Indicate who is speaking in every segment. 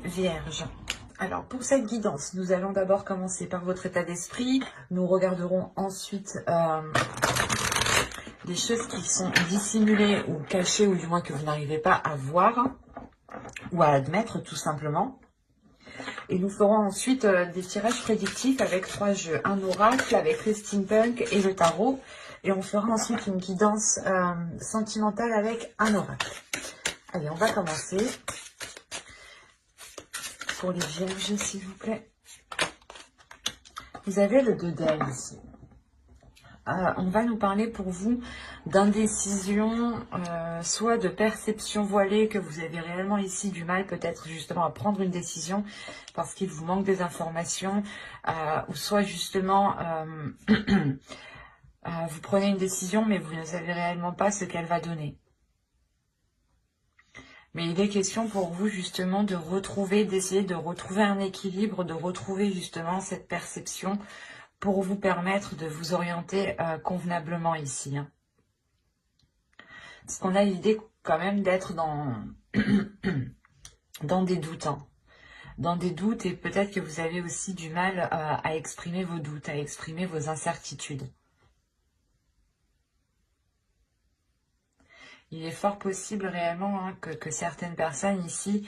Speaker 1: Vierge. Alors, pour cette guidance, nous allons d'abord commencer par votre état d'esprit. Nous regarderons ensuite des choses qui sont dissimulées ou cachées, ou du moins que vous n'arrivez pas à voir ou à admettre, tout simplement. Et nous ferons ensuite des tirages prédictifs avec 3 jeux. Un oracle avec le steampunk et le tarot. Et on fera ensuite une guidance sentimentale avec un oracle. Allez, on va commencer. Pour les vierges, s'il vous plaît. Vous avez le 2 d'aile ici. On va nous parler pour vous d'indécision, soit de perception voilée, que vous avez réellement ici du mal peut-être justement à prendre une décision parce qu'il vous manque des informations, ou soit justement vous prenez une décision mais vous ne savez réellement pas ce qu'elle va donner. Mais il est question pour vous justement de retrouver, d'essayer de retrouver un équilibre, de retrouver justement cette perception pour vous permettre de vous orienter convenablement ici. Hein. Parce qu'on a l'idée quand même d'être dans, dans des doutes. Hein. Dans des doutes, et peut-être que vous avez aussi du mal à exprimer vos doutes, à exprimer vos incertitudes. Il est fort possible réellement hein, que certaines personnes ici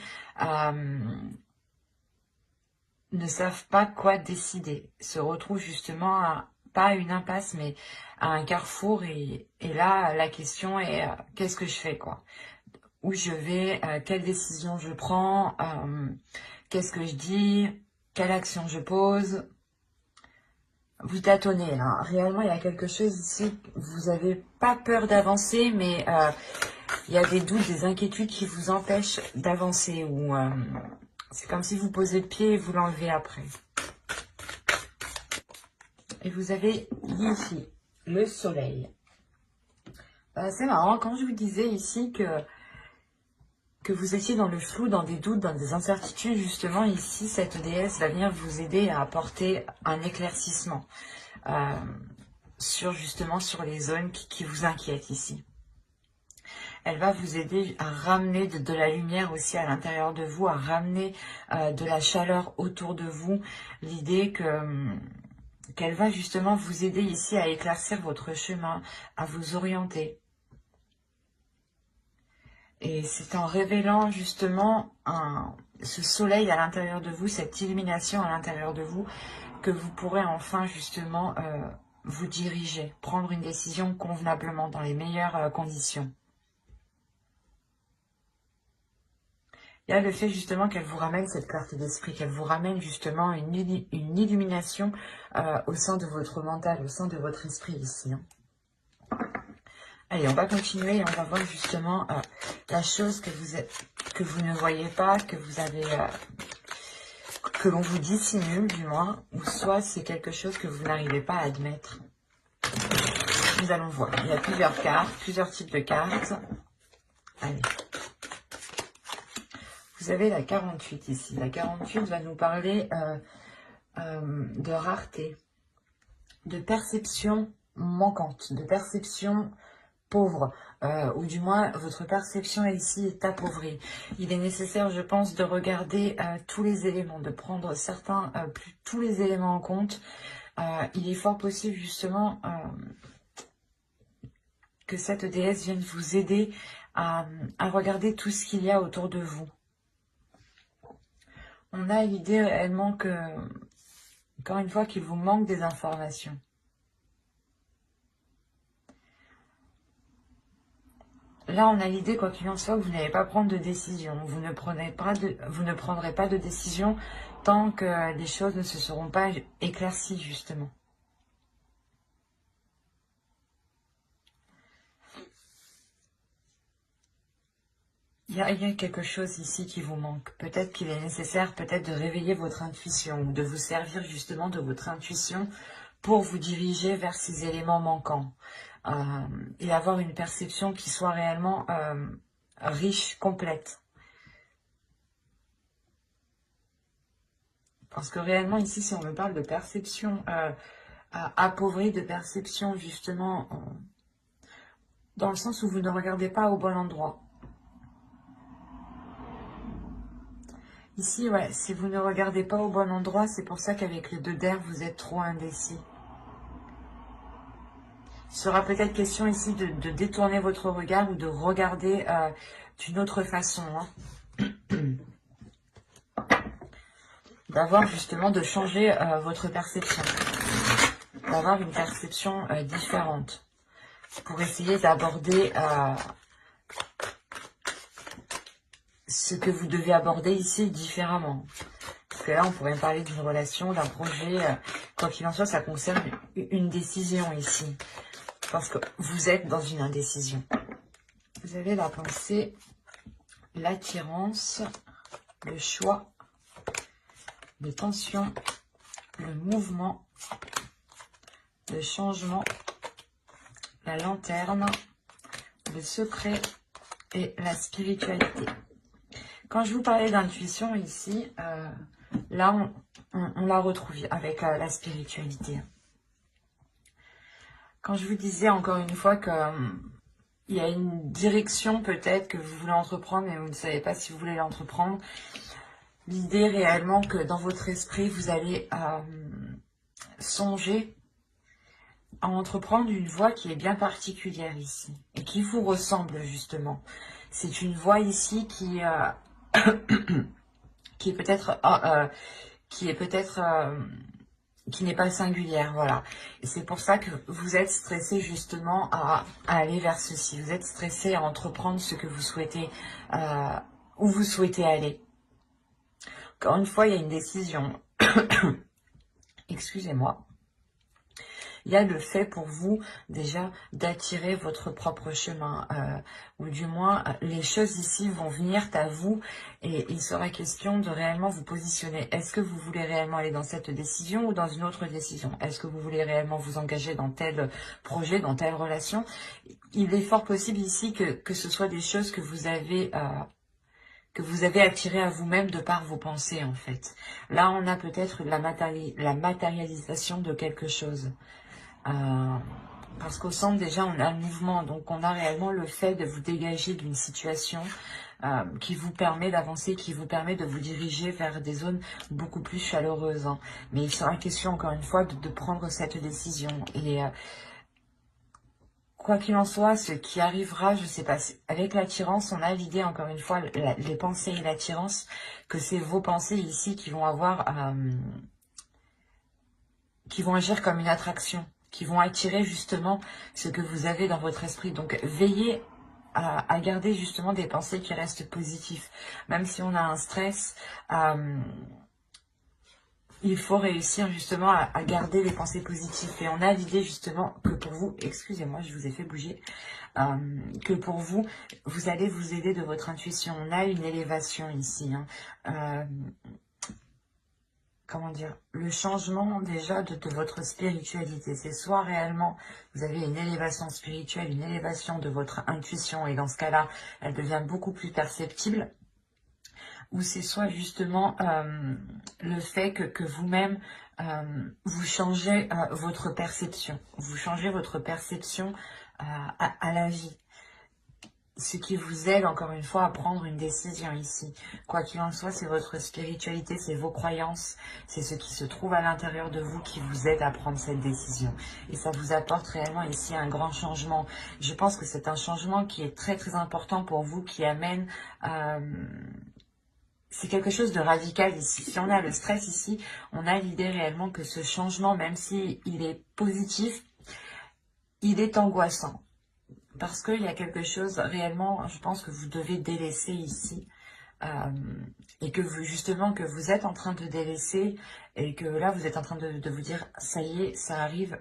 Speaker 1: ne savent pas quoi décider, se retrouvent justement pas à une impasse, mais à un carrefour. Et là, la question est qu'est-ce que je fais quoi? Où je vais? Quelle décision je prends? Qu'est-ce que je dis? Quelle action je pose? Vous tâtonnez, hein. Réellement, il y a quelque chose ici, vous n'avez pas peur d'avancer, mais il y a des doutes, des inquiétudes qui vous empêchent d'avancer. Ou c'est comme si vous posez le pied et vous l'enlevez après. Et vous avez ici le soleil. C'est marrant, quand je vous disais ici que vous étiez dans le flou, dans des doutes, dans des incertitudes, justement, ici, cette déesse va venir vous aider à apporter un éclaircissement sur les zones qui vous inquiètent ici. Elle va vous aider à ramener de la lumière aussi à l'intérieur de vous, à ramener de la chaleur autour de vous. L'idée qu'elle va justement vous aider ici à éclaircir votre chemin, à vous orienter. Et c'est en révélant justement ce soleil à l'intérieur de vous, cette illumination à l'intérieur de vous, que vous pourrez enfin justement vous diriger, prendre une décision convenablement, dans les meilleures conditions. Il y a le fait justement qu'elle vous ramène cette clarté d'esprit, qu'elle vous ramène justement une illumination au sein de votre mental, au sein de votre esprit ici. Hein. Allez, on va continuer et on va voir justement la chose que vous ne voyez pas, que vous avez, que l'on vous dissimule du moins, ou soit c'est quelque chose que vous n'arrivez pas à admettre. Nous allons voir. Il y a plusieurs cartes, plusieurs types de cartes. Allez. Vous avez la 48 ici. La 48 va nous parler de rareté, de perception manquante, de perception pauvre, ou du moins votre perception ici est appauvrie. Il est nécessaire, je pense, de regarder tous les éléments, de prendre tous les éléments en compte. Il est fort possible justement que cette déesse vienne vous aider à regarder tout ce qu'il y a autour de vous. On a l'idée réellement que, encore une fois, qu'il vous manque des informations. Là, on a l'idée, quoi qu'il en soit, que vous n'allez pas prendre de décision. Vous ne prendrez pas de décision tant que les choses ne se seront pas éclaircies, justement. Il y a quelque chose ici qui vous manque. Peut-être qu'il est nécessaire peut-être de réveiller votre intuition, ou de vous servir justement de votre intuition pour vous diriger vers ces éléments manquants. Et avoir une perception qui soit réellement riche, complète. Parce que réellement ici, si on me parle de perception appauvrie, de perception justement dans le sens où vous ne regardez pas au bon endroit. Ici, ouais, si vous ne regardez pas au bon endroit, c'est pour ça qu'avec le 2 d'air, vous êtes trop indécis. Il sera peut-être question ici de détourner votre regard ou de regarder d'une autre façon. D'avoir justement, de changer votre perception. D'avoir une perception différente. Pour essayer d'aborder ce que vous devez aborder ici différemment. Parce que là, on pourrait parler d'une relation, d'un projet. Quoi qu'il en soit, ça concerne une décision ici. Parce que vous êtes dans une indécision. Vous avez la pensée, l'attirance, le choix, les tensions, le mouvement, le changement, la lanterne, le secret et la spiritualité. Quand je vous parlais d'intuition ici, là, on la retrouve avec la spiritualité. Quand je vous disais encore une fois que il y a une direction peut-être que vous voulez entreprendre, mais vous ne savez pas si vous voulez l'entreprendre, l'idée réellement que dans votre esprit, vous allez songer à entreprendre une voie qui est bien particulière ici, et qui vous ressemble justement. C'est une voie ici qui est peut-être qui n'est pas singulière, voilà. Et c'est pour ça que vous êtes stressé justement à aller vers ceci. Vous êtes stressé à entreprendre ce que vous souhaitez, où vous souhaitez aller. Encore une fois, il y a une décision. Excusez-moi. Il y a le fait pour vous déjà d'attirer votre propre chemin, ou du moins les choses ici vont venir à vous et il sera question de réellement vous positionner. Est-ce que vous voulez réellement aller dans cette décision ou dans une autre décision? Est-ce que vous voulez réellement vous engager dans tel projet, dans telle relation? Il est fort possible ici que ce soit des choses que vous avez attirées à vous-même de par vos pensées en fait. Là, on a peut-être la matérialisation de quelque chose. Parce qu'au centre, déjà, on a le mouvement. Donc, on a réellement le fait de vous dégager d'une situation qui vous permet d'avancer, qui vous permet de vous diriger vers des zones beaucoup plus chaleureuses. Mais il sera question, encore une fois, de prendre cette décision. Et quoi qu'il en soit, ce qui arrivera, je sais pas, avec l'attirance, on a l'idée, encore une fois, les pensées et l'attirance, que c'est vos pensées ici qui vont qui vont agir comme une attraction, qui vont attirer justement ce que vous avez dans votre esprit. Donc, veillez à garder justement des pensées qui restent positives. Même si on a un stress, il faut réussir justement à garder les pensées positives. Et on a l'idée justement que pour vous, excusez-moi, je vous ai fait bouger, que pour vous, vous allez vous aider de votre intuition. On a une élévation ici, comment dire, le changement déjà de votre spiritualité. C'est soit réellement vous avez une élévation spirituelle, une élévation de votre intuition, et dans ce cas-là, elle devient beaucoup plus perceptible, ou c'est soit justement le fait que vous-même, vous changez votre perception. Vous changez votre perception à la vie. Ce qui vous aide, encore une fois, à prendre une décision ici. Quoi qu'il en soit, c'est votre spiritualité, c'est vos croyances, c'est ce qui se trouve à l'intérieur de vous qui vous aide à prendre cette décision. Et ça vous apporte réellement ici un grand changement. Je pense que c'est un changement qui est très très important pour vous, qui amène... c'est quelque chose de radical ici. Si on a le stress ici, on a l'idée réellement que ce changement, même si il est positif, il est angoissant. Parce qu'il y a quelque chose réellement, je pense que vous devez délaisser ici. Et que vous, justement, que vous êtes en train de délaisser et que là, vous êtes en train de vous dire, ça y est, ça arrive,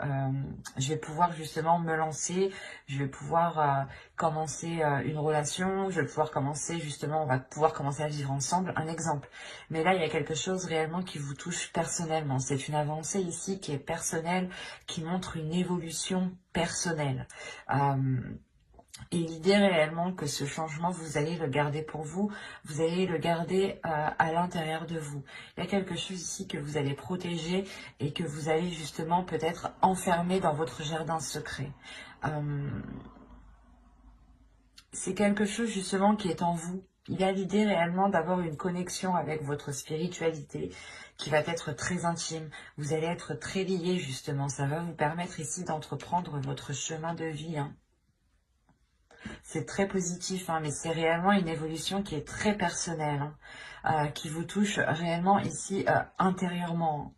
Speaker 1: je vais pouvoir justement me lancer, je vais pouvoir commencer une relation, je vais pouvoir commencer justement, on va pouvoir commencer à vivre ensemble, un exemple. Mais là, il y a quelque chose réellement qui vous touche personnellement. C'est une avancée ici qui est personnelle, qui montre une évolution personnelle. Et l'idée réellement que ce changement, vous allez le garder pour vous, vous allez le garder à l'intérieur de vous. Il y a quelque chose ici que vous allez protéger et que vous allez justement peut-être enfermer dans votre jardin secret. C'est quelque chose justement qui est en vous, Il y a l'idée réellement d'avoir une connexion avec votre spiritualité qui va être très intime. Vous allez être très liés justement. Ça va vous permettre ici d'entreprendre votre chemin de vie, hein. C'est très positif, hein, mais c'est réellement une évolution qui est très personnelle, hein, qui vous touche réellement ici intérieurement.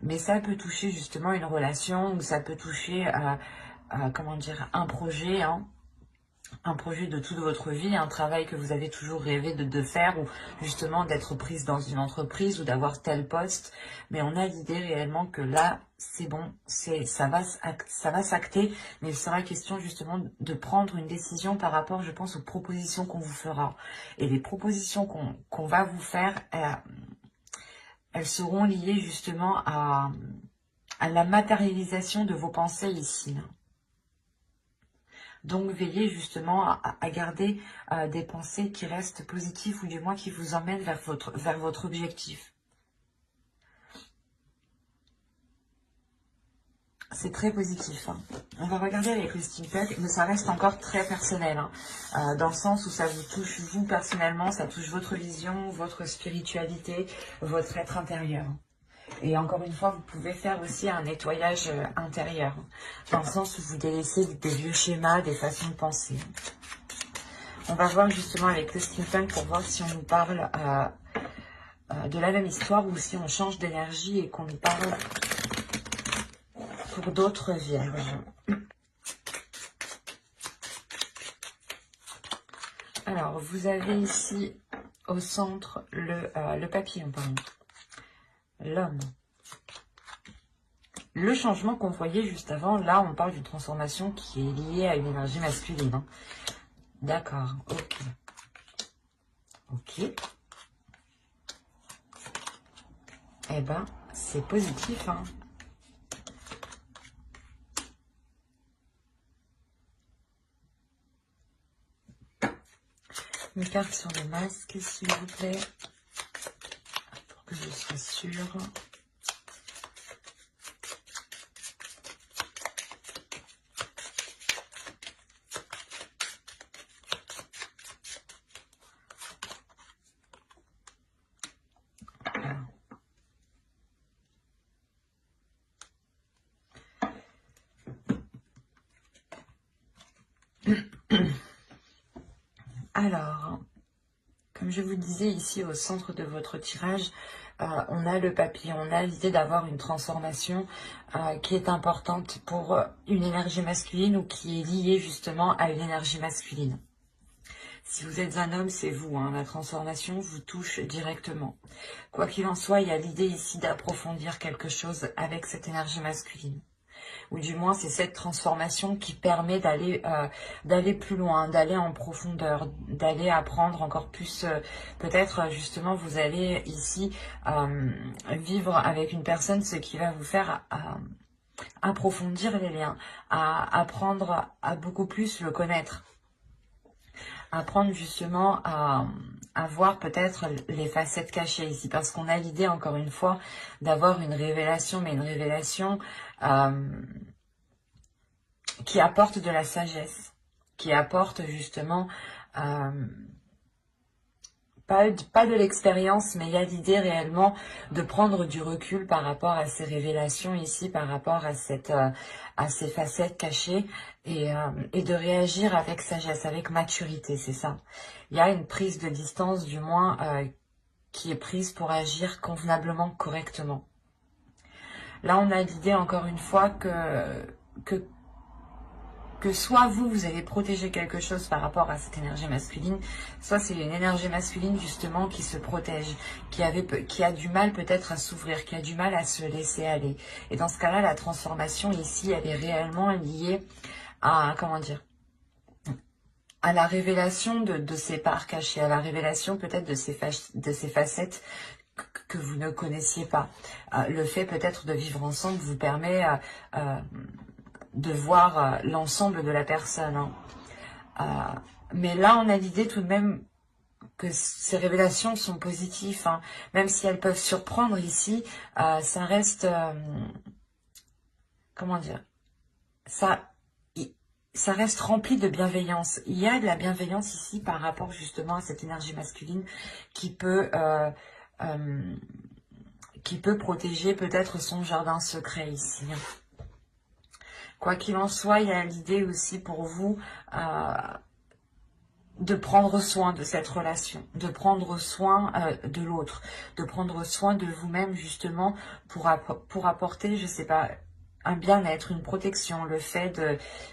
Speaker 1: Mais ça peut toucher justement une relation, ou ça peut toucher, comment dire, un projet de toute votre vie, un travail que vous avez toujours rêvé de faire, ou justement d'être prise dans une entreprise, ou d'avoir tel poste. Mais on a l'idée réellement que là, c'est bon, ça va s'acter, mais il sera question justement de prendre une décision par rapport, je pense, aux propositions qu'on vous fera. Et les propositions qu'on va vous faire, elles seront liées justement à la matérialisation de vos pensées ici. Donc, veillez justement à garder des pensées qui restent positives, ou du moins qui vous emmènent vers votre objectif. C'est très positif, hein. On va regarder avec le steampunk, mais ça reste encore très personnel, hein, dans le sens où ça vous touche vous personnellement, ça touche votre vision, votre spiritualité, votre être intérieur. Et encore une fois, vous pouvez faire aussi un nettoyage intérieur, dans le sens où vous délaissez des vieux schémas, des façons de penser. On va voir justement avec le steampunk pour voir si on nous parle de la même histoire, ou si on change d'énergie et qu'on nous parle pour d'autres vierges. Alors, vous avez ici au centre le papillon, pardon, l'homme. Le changement qu'on voyait juste avant, là on parle d'une transformation qui est liée à une énergie masculine, hein. D'accord, ok. Ok. Eh ben, c'est positif, hein. Une carte sur le masque, s'il vous plaît, pour que je sois sûre. Alors, comme je vous disais ici au centre de votre tirage, on a le papillon, on a l'idée d'avoir une transformation qui est importante pour une énergie masculine, ou qui est liée justement à une énergie masculine. Si vous êtes un homme, c'est vous, hein, la transformation vous touche directement. Quoi qu'il en soit, il y a l'idée ici d'approfondir quelque chose avec cette énergie masculine. Ou du moins, c'est cette transformation qui permet d'aller plus loin, d'aller en profondeur, d'aller apprendre encore plus. Peut-être, justement, vous allez ici vivre avec une personne, ce qui va vous faire approfondir les liens, à apprendre à beaucoup plus le connaître. Apprendre justement à voir peut-être les facettes cachées ici, parce qu'on a l'idée, encore une fois, d'avoir une révélation, mais une révélation qui apporte de la sagesse, qui apporte justement pas de l'expérience, mais il y a l'idée réellement de prendre du recul par rapport à ces révélations ici, par rapport à ces facettes cachées, et de réagir avec sagesse, avec maturité, c'est ça. Il y a une prise de distance, du moins, qui est prise pour agir convenablement, correctement. Là, on a l'idée, encore une fois, que soit vous allez protéger quelque chose par rapport à cette énergie masculine, soit c'est une énergie masculine justement qui se protège, qui a du mal peut-être à s'ouvrir, qui a du mal à se laisser aller. Et dans ce cas-là, la transformation ici, elle est réellement liée à, comment dire, à la révélation de ces parts cachées, à la révélation peut-être de ces facettes que vous ne connaissiez pas. Le fait peut-être de vivre ensemble vous permet de voir l'ensemble de la personne, hein. Mais là, on a l'idée tout de même que ces révélations sont positives, hein. Même si elles peuvent surprendre ici, ça reste, comment dire, ça, ça reste rempli de bienveillance. Il y a de la bienveillance ici par rapport justement à cette énergie masculine euh, qui peut protéger peut-être son jardin secret ici. Quoi qu'il en soit, il y a l'idée aussi pour vous de prendre soin de cette relation, de prendre soin de l'autre, de prendre soin de vous-même justement pour apporter, je sais pas, un bien-être, une protection, le fait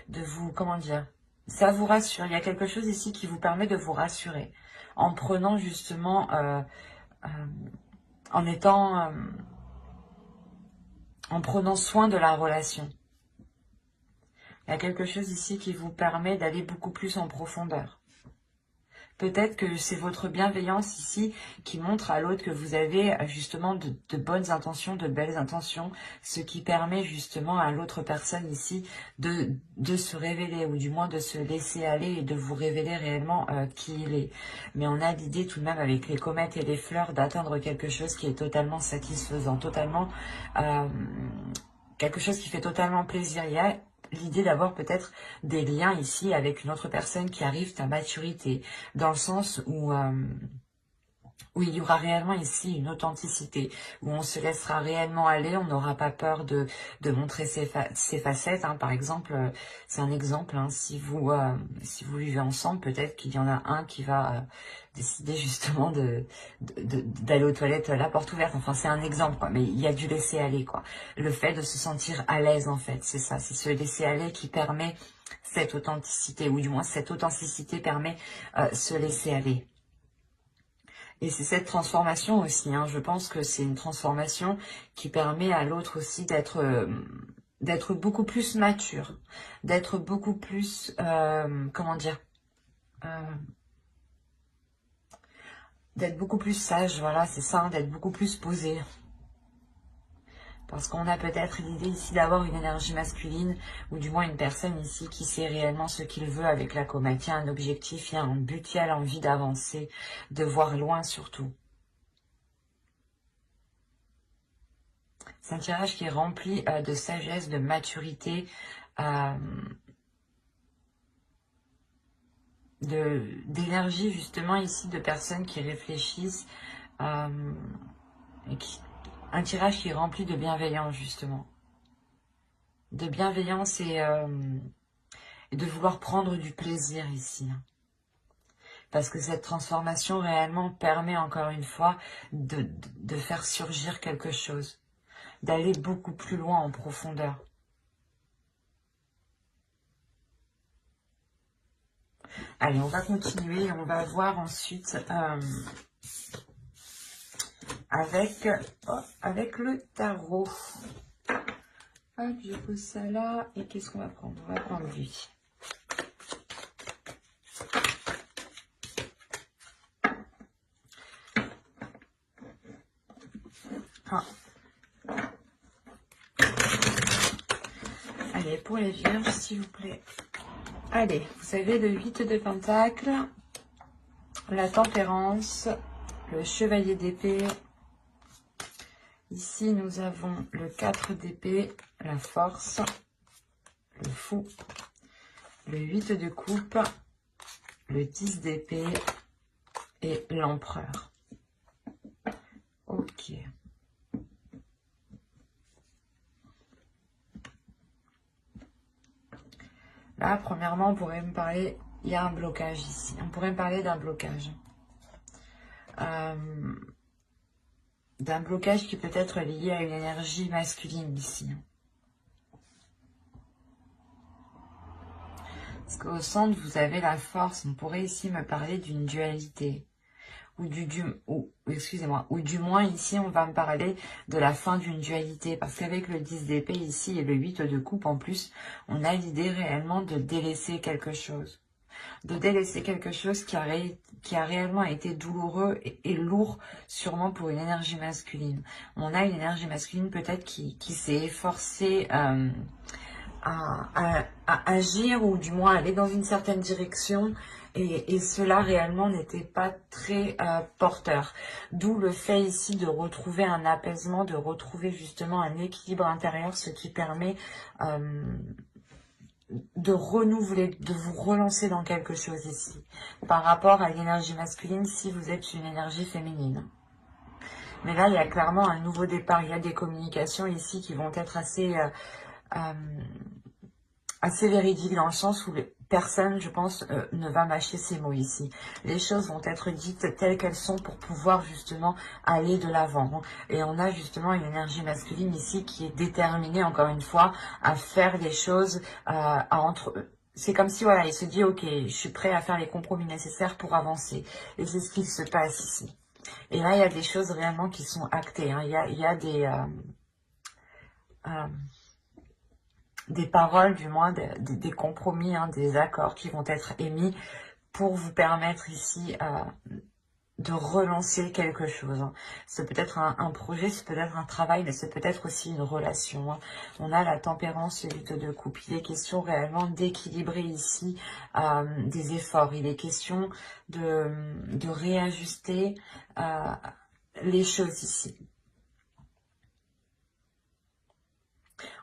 Speaker 1: de vous, comment dire, ça vous rassure. Il y a quelque chose ici qui vous permet de vous rassurer en prenant justement, en étant, en prenant soin de la relation. Il y a quelque chose ici qui vous permet d'aller beaucoup plus en profondeur. Peut-être que c'est votre bienveillance ici qui montre à l'autre que vous avez justement de bonnes intentions, de belles intentions, ce qui permet justement à l'autre personne ici de se révéler ou du moins de se laisser aller et de vous révéler réellement qui il est. Mais on a l'idée tout de même avec les comètes et les fleurs d'atteindre quelque chose qui est totalement satisfaisant, totalement quelque chose qui fait totalement plaisir. Il y a l'idée d'avoir peut-être des liens ici avec une autre personne qui arrive à maturité, dans le sens où il y aura réellement ici une authenticité, où on se laissera réellement aller, on n'aura pas peur de montrer ses facettes. Hein. Par exemple, c'est un exemple, hein, si vous vivez ensemble, peut-être qu'il y en a un qui va décider justement d'aller aux toilettes la porte ouverte. Enfin, c'est un exemple, quoi, mais il y a du laisser aller, quoi. Le fait de se sentir à l'aise, en fait, c'est ça, c'est ce laisser aller qui permet cette authenticité, ou du moins cette authenticité permet se laisser aller. Et c'est cette transformation aussi, hein, je pense que c'est une transformation qui permet à l'autre aussi d'être beaucoup plus mature, d'être beaucoup plus, comment dire, d'être beaucoup plus sage, voilà, c'est ça, hein, d'être beaucoup plus posé. Parce qu'on a peut-être l'idée ici d'avoir une énergie masculine, ou du moins une personne ici qui sait réellement ce qu'il veut avec la comète. Il y a un objectif, il y a un but, il y a l'envie d'avancer, de voir loin surtout. C'est un tirage qui est rempli de sagesse, de maturité, d'énergie justement ici, de personnes qui réfléchissent, et un tirage qui est rempli de bienveillance justement. De bienveillance et de vouloir prendre du plaisir ici. Parce que cette transformation réellement permet encore une fois de faire surgir quelque chose, d'aller beaucoup plus loin en profondeur. Allez, on va continuer et on va voir ensuite avec le tarot. Hop, je pose ça là. Et qu'est-ce qu'on va prendre? On va prendre lui. Ah. Allez, pour les vierges, s'il vous plaît. Allez, vous avez le 8 de Pentacles, la Tempérance, le Chevalier d'épée. Ici, nous avons le 4 d'épée, la Force, le Fou, le 8 de coupe, le 10 d'épée et l'Empereur. Ok. Là, premièrement, on pourrait me parler, il y a un blocage ici. On pourrait me parler d'un blocage. D'un blocage qui peut être lié à une énergie masculine ici. Parce qu'au centre, vous avez la force. On pourrait ici me parler d'une dualité. Ou du moins ici on va me parler de la fin d'une dualité, parce qu'avec le 10 d'épée ici et le 8 de coupe en plus, on a l'idée réellement de délaisser quelque chose. De délaisser quelque chose qui a réellement été douloureux et lourd, sûrement pour une énergie masculine. On a une énergie masculine peut-être qui s'est efforcée à agir, ou du moins aller dans une certaine direction, et cela réellement n'était pas très porteur. D'où le fait ici de retrouver un apaisement, de retrouver justement un équilibre intérieur, ce qui permet de renouveler, de vous relancer dans quelque chose ici. Par rapport à l'énergie masculine, si vous êtes une énergie féminine. Mais là, il y a clairement un nouveau départ. Il y a des communications ici qui vont être assez véridiques dans le sens où personne, je pense, ne va mâcher ces mots ici. Les choses vont être dites telles qu'elles sont pour pouvoir justement aller de l'avant. Et on a justement une énergie masculine ici qui est déterminée, encore une fois, à faire les choses, c'est comme si, voilà, il se dit, ok, je suis prêt à faire les compromis nécessaires pour avancer. Et c'est ce qui se passe ici. Et là, il y a des choses réellement qui sont actées. Hein. Il y a des paroles, du moins, des compromis, hein, des accords qui vont être émis pour vous permettre ici de relancer quelque chose. Hein. C'est peut-être un projet, c'est peut-être un travail, mais c'est peut-être aussi une relation. Hein. On a la tempérance, le 8 de coupe. Il est question réellement d'équilibrer ici des efforts. Il est question de réajuster les choses ici.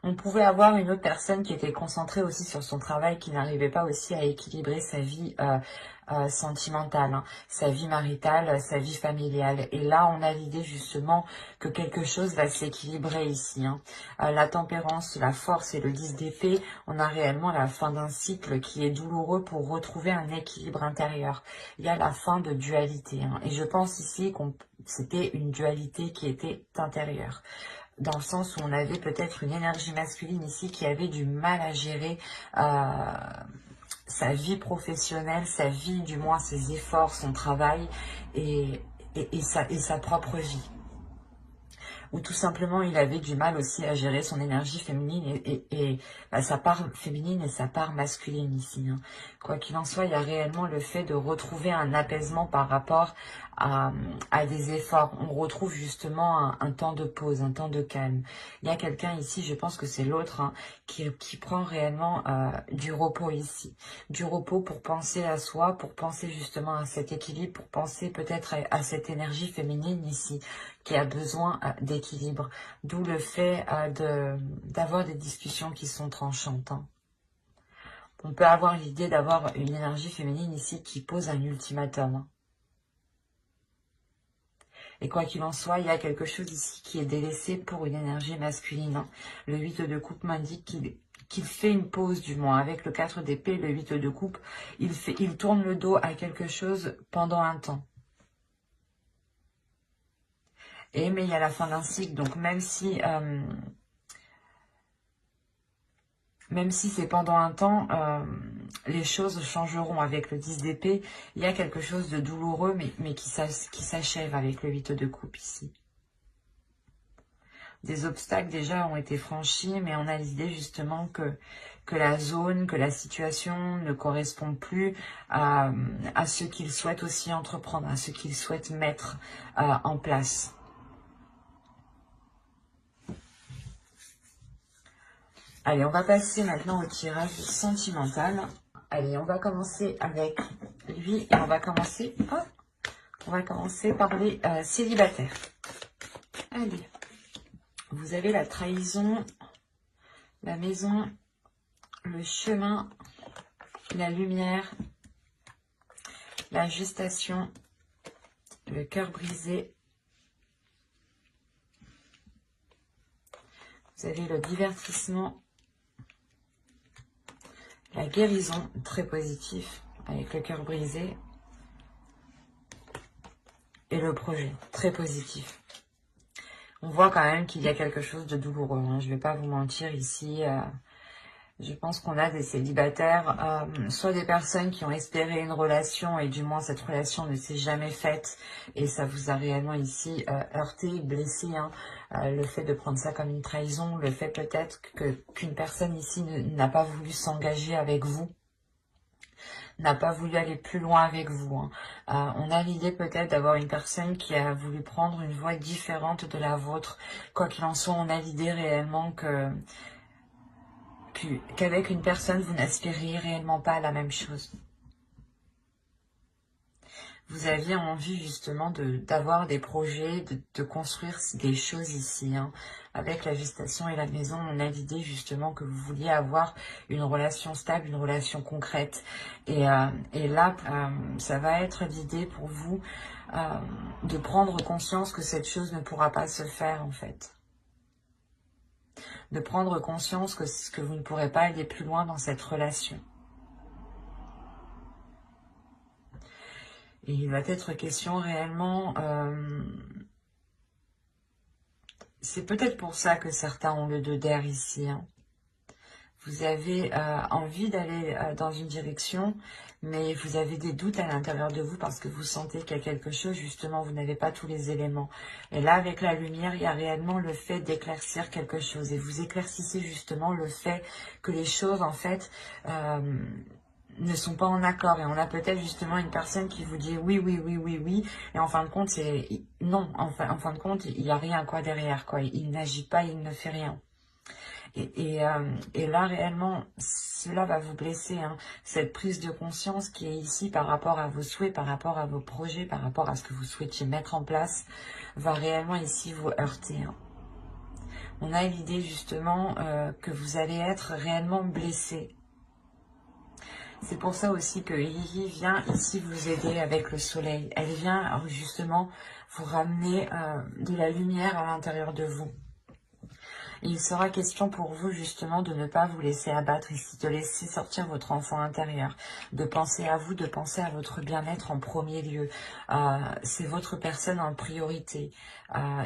Speaker 1: On pouvait avoir une autre personne qui était concentrée aussi sur son travail, qui n'arrivait pas aussi à équilibrer sa vie sentimentale, hein, sa vie maritale, sa vie familiale. Et là, on a l'idée justement que quelque chose va s'équilibrer ici. Hein. La tempérance, la force et le 10 d'épée, on a réellement la fin d'un cycle qui est douloureux pour retrouver un équilibre intérieur. Il y a la fin de dualité. Hein. Et je pense ici que c'était une dualité qui était intérieure. Dans le sens où on avait peut-être une énergie masculine ici qui avait du mal à gérer sa vie professionnelle, sa vie, du moins ses efforts, son travail et sa propre vie. Ou tout simplement il avait du mal aussi à gérer son énergie féminine et sa part féminine et sa part masculine ici. Hein. Quoi qu'il en soit, il y a réellement le fait de retrouver un apaisement par rapport à des efforts. On retrouve justement un temps de pause, un temps de calme. Il y a quelqu'un ici, je pense que c'est l'autre, hein, qui prend réellement du repos ici. Du repos pour penser à soi, pour penser justement à cet équilibre, pour penser peut-être à cette énergie féminine ici, qui a besoin d'équilibre. D'où le fait d'avoir des discussions qui sont tranchantes. Hein. On peut avoir l'idée d'avoir une énergie féminine ici qui pose un ultimatum. Hein. Et quoi qu'il en soit, il y a quelque chose ici qui est délaissé pour une énergie masculine. Hein. Le 8 de coupe m'indique qu'il fait une pause, du moins. Avec le 4 d'épée, le 8 de coupe, il tourne le dos à quelque chose pendant un temps. Mais il y a la fin d'un cycle, donc même si c'est pendant un temps, les choses changeront. Avec le 10 d'épée, il y a quelque chose de douloureux, mais qui s'achève avec le 8 de coupe ici. Des obstacles déjà ont été franchis, mais on a l'idée justement que la zone, que la situation ne correspond plus à ce qu'il souhaite aussi entreprendre, à ce qu'il souhaite mettre en place. Allez, on va passer maintenant au tirage sentimental. Allez, on va commencer avec lui et on va commencer par les célibataires. Allez, vous avez la trahison, la maison, le chemin, la lumière, la gestation, le cœur brisé. Vous avez le divertissement, la guérison, très positif, avec le cœur brisé. Et le projet, très positif. On voit quand même qu'il y a quelque chose de douloureux. Hein. Je ne vais pas vous mentir ici. Je pense qu'on a des célibataires, soit des personnes qui ont espéré une relation et du moins cette relation ne s'est jamais faite. Et ça vous a réellement ici heurté, blessé. Hein. Le fait de prendre ça comme une trahison, le fait peut-être qu'une personne ici n'a pas voulu s'engager avec vous, n'a pas voulu aller plus loin avec vous. Hein. On a l'idée peut-être d'avoir une personne qui a voulu prendre une voie différente de la vôtre. Quoi qu'il en soit, on a l'idée réellement qu'avec une personne, vous n'aspiriez réellement pas à la même chose. Vous aviez envie justement d'avoir des projets, de construire des choses ici. Hein. Avec la gestation et la maison, on a l'idée justement que vous vouliez avoir une relation stable, une relation concrète. Et là, ça va être l'idée pour vous de prendre conscience que cette chose ne pourra pas se faire en fait. De prendre conscience que vous ne pourrez pas aller plus loin dans cette relation. Et il va être question réellement, c'est peut-être pour ça que certains ont le dos d'air ici. Hein. Vous avez envie d'aller dans une direction, mais vous avez des doutes à l'intérieur de vous parce que vous sentez qu'il y a quelque chose, justement, vous n'avez pas tous les éléments. Et là, avec la lumière, il y a réellement le fait d'éclaircir quelque chose. Et vous éclaircissez justement le fait que les choses, en fait, ne sont pas en accord. Et on a peut-être justement une personne qui vous dit oui, oui, oui, oui, oui. Et en fin de compte, c'est non. En fin de compte, il n'y a rien quoi derrière. Quoi. Il n'agit pas, il ne fait rien. Et là, réellement, cela va vous blesser. Hein. Cette prise de conscience qui est ici par rapport à vos souhaits, par rapport à vos projets, par rapport à ce que vous souhaitiez mettre en place, va réellement ici vous heurter. Hein. On a l'idée justement que vous allez être réellement blessé. C'est pour ça aussi que Hihi vient ici vous aider avec le soleil. Elle vient justement vous ramener de la lumière à l'intérieur de vous. Il sera question pour vous justement de ne pas vous laisser abattre ici, de laisser sortir votre enfant intérieur, de penser à vous, de penser à votre bien-être en premier lieu. C'est votre personne en priorité.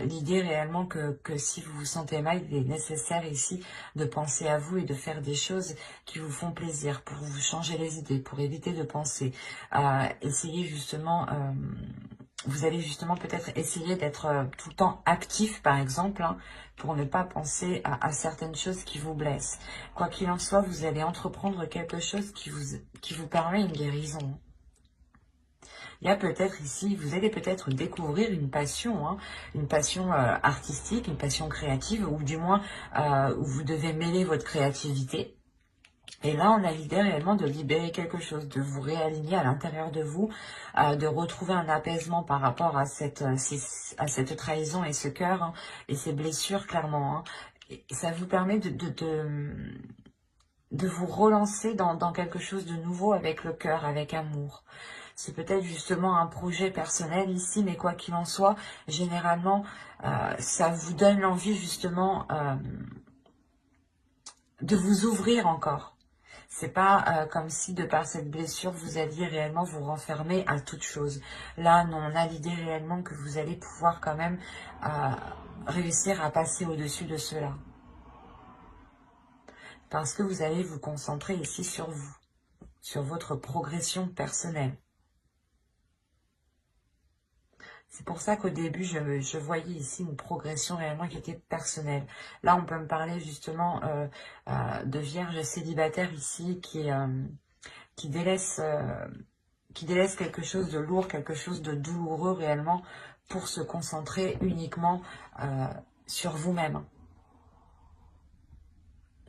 Speaker 1: L'idée réellement que si vous vous sentez mal, il est nécessaire ici de penser à vous et de faire des choses qui vous font plaisir pour vous changer les idées, pour éviter de penser. Essayez justement... vous allez justement peut-être essayer d'être tout le temps actif, par exemple, hein, pour ne pas penser à certaines choses qui vous blessent. Quoi qu'il en soit, vous allez entreprendre quelque chose qui vous permet une guérison. Il y a peut-être ici, vous allez peut-être découvrir une passion, hein, une passion artistique, une passion créative, ou du moins où vous devez mêler votre créativité. Et là, on a l'idée réellement de libérer quelque chose, de vous réaligner à l'intérieur de vous, de retrouver un apaisement par rapport à cette trahison et ce cœur, hein, et ces blessures, clairement. Hein. Et ça vous permet de vous relancer dans quelque chose de nouveau avec le cœur, avec amour. C'est peut-être justement un projet personnel ici, mais quoi qu'il en soit, généralement, ça vous donne l'envie justement de vous ouvrir encore. C'est pas comme si, de par cette blessure, vous alliez réellement vous renfermer à toute chose. Là, non, on a l'idée réellement que vous allez pouvoir quand même réussir à passer au-dessus de cela. Parce que vous allez vous concentrer ici sur vous, sur votre progression personnelle. C'est pour ça qu'au début, je voyais ici une progression réellement qui était personnelle. Là, on peut me parler justement de vierge célibataire ici qui délaisse quelque chose de lourd, quelque chose de douloureux réellement pour se concentrer uniquement sur vous-même.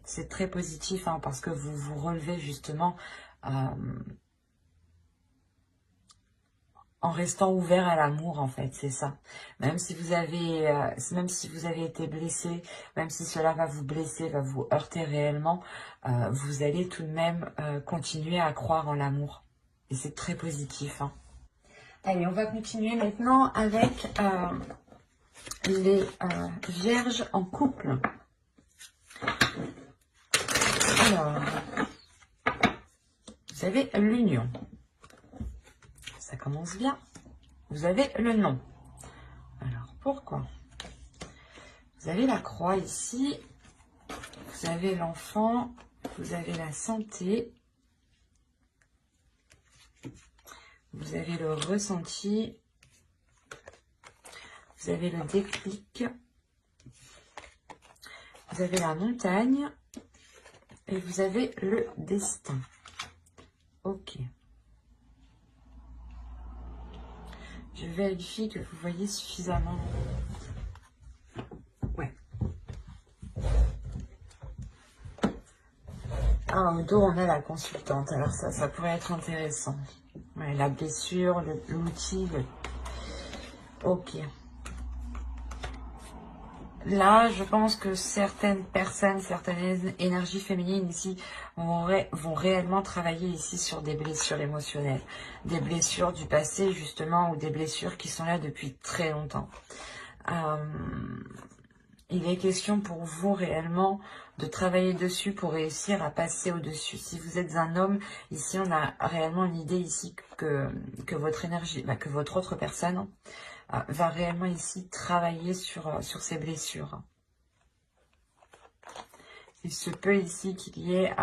Speaker 1: C'est très positif hein, parce que vous vous relevez justement en restant ouvert à l'amour, en fait, c'est ça. Même si vous avez été blessé, même si cela va vous blesser, va vous heurter réellement, vous allez tout de même continuer à croire en l'amour. Et c'est très positif. Hein. Allez, on va continuer maintenant avec les vierges en couple. Alors, vous avez l'union. Ça commence bien. Vous avez le non. Alors, pourquoi? Vous avez la croix ici. Vous avez l'enfant. Vous avez la santé. Vous avez le ressenti. Vous avez le déclic. Vous avez la montagne. Et vous avez le destin. Ok. Je vérifie que vous voyez suffisamment. Ouais. Ah, au dos, on a la consultante. Alors ça pourrait être intéressant. Ouais, la blessure, l'outil, ok. Là, je pense que certaines personnes, certaines énergies féminines ici vont réellement travailler ici sur des blessures émotionnelles. Des blessures du passé, justement, ou des blessures qui sont là depuis très longtemps. Il est question pour vous réellement de travailler dessus pour réussir à passer au-dessus. Si vous êtes un homme, ici on a réellement l'idée ici que votre énergie, que votre autre personne va réellement ici travailler sur ces blessures. Il se peut ici qu'il y ait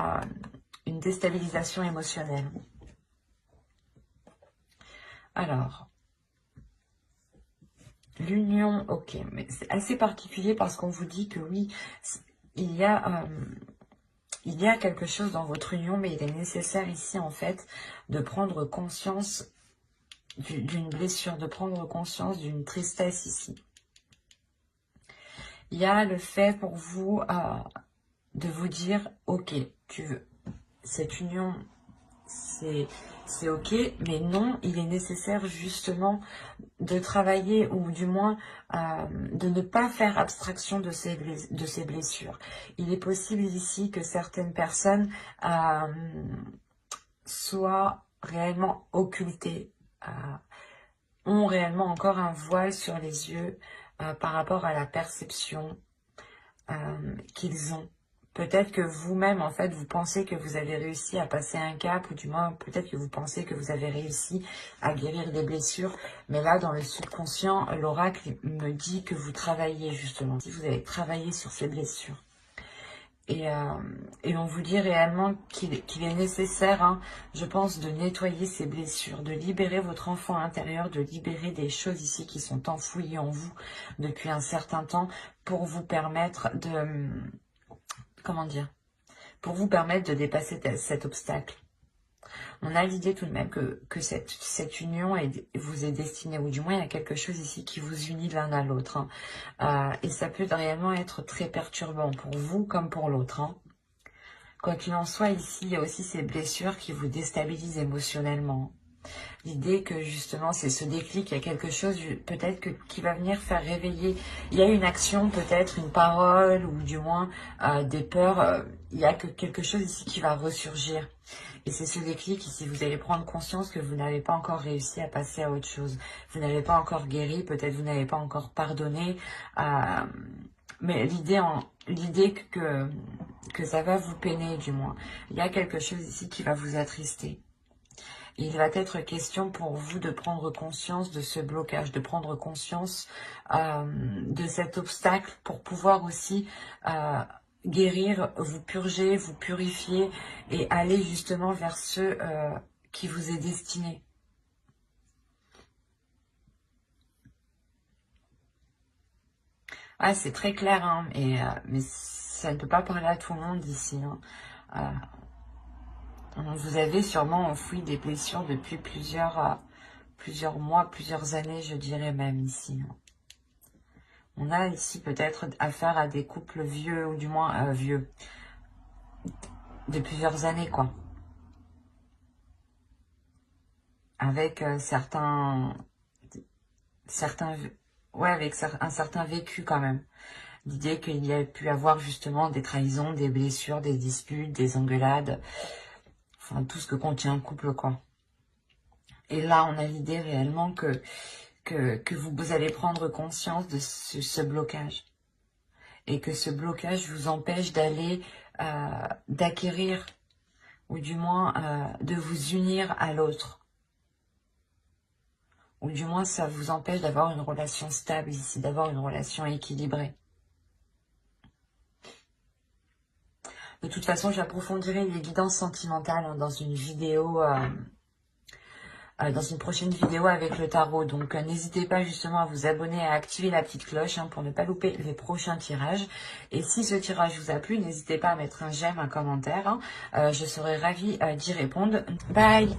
Speaker 1: une déstabilisation émotionnelle. Alors, l'union, ok, mais c'est assez particulier parce qu'on vous dit que oui, il y a quelque chose dans votre union, mais il est nécessaire ici en fait de prendre conscience d'une blessure, de prendre conscience d'une tristesse ici. Il y a le fait pour vous de vous dire, ok, cette union, c'est ok, mais non, il est nécessaire justement de travailler ou du moins de ne pas faire abstraction de ces blessures. Il est possible ici que certaines personnes soient réellement occultées, ont réellement encore un voile sur les yeux par rapport à la perception qu'ils ont. Peut-être que vous-même, en fait, vous pensez que vous avez réussi à passer un cap, ou du moins, peut-être que vous pensez que vous avez réussi à guérir des blessures. Mais là, dans le subconscient, l'oracle me dit que vous travaillez, justement. Si vous avez travaillé sur ces blessures. Et on vous dit réellement qu'il est nécessaire, hein, je pense, de nettoyer ces blessures, de libérer votre enfant intérieur, de libérer des choses ici qui sont enfouies en vous depuis un certain temps pour vous permettre de... Comment dire, pour vous permettre de dépasser cet obstacle. On a l'idée tout de même que cette union vous est destinée, ou du moins il y a quelque chose ici qui vous unit l'un à l'autre. Hein. Et ça peut réellement être très perturbant pour vous comme pour l'autre. Hein. Quoi qu'il en soit, ici, il y a aussi ces blessures qui vous déstabilisent émotionnellement. L'idée que justement c'est ce déclic, il y a quelque chose peut-être qui va venir faire réveiller, il y a une action, peut-être une parole ou du moins des peurs, il y a quelque chose ici qui va ressurgir. Et c'est ce déclic ici, vous allez prendre conscience que vous n'avez pas encore réussi à passer à autre chose. Vous n'avez pas encore guéri, peut-être vous n'avez pas encore pardonné, mais l'idée que ça va vous peiner du moins. Il y a quelque chose ici qui va vous attrister. Il va être question pour vous de prendre conscience de ce blocage, de prendre conscience de cet obstacle pour pouvoir aussi guérir, vous purger, vous purifier et aller justement vers ceux qui vous est destiné. Ah, c'est très clair, hein, mais ça ne peut pas parler à tout le monde ici. Hein. Vous avez sûrement enfoui des blessures depuis plusieurs mois, plusieurs années, je dirais même ici. On a ici peut-être affaire à des couples vieux, ou du moins vieux, de plusieurs années, quoi. Avec ouais, avec un certain vécu quand même. L'idée qu'il y a pu avoir justement des trahisons, des blessures, des disputes, des engueulades, enfin tout ce que contient un couple, quoi. Et là, on a l'idée réellement que vous allez prendre conscience de ce blocage. Et que ce blocage vous empêche d'aller, d'acquérir, ou du moins de vous unir à l'autre. Ou du moins, ça vous empêche d'avoir une relation stable ici, d'avoir une relation équilibrée. De toute façon, j'approfondirai les guidances sentimentales hein, dans une vidéo... dans une prochaine vidéo avec le tarot. Donc n'hésitez pas justement à vous abonner, à activer la petite cloche hein, pour ne pas louper les prochains tirages. Et si ce tirage vous a plu, n'hésitez pas à mettre un j'aime, un commentaire. Hein. Je serai ravie d'y répondre. Bye!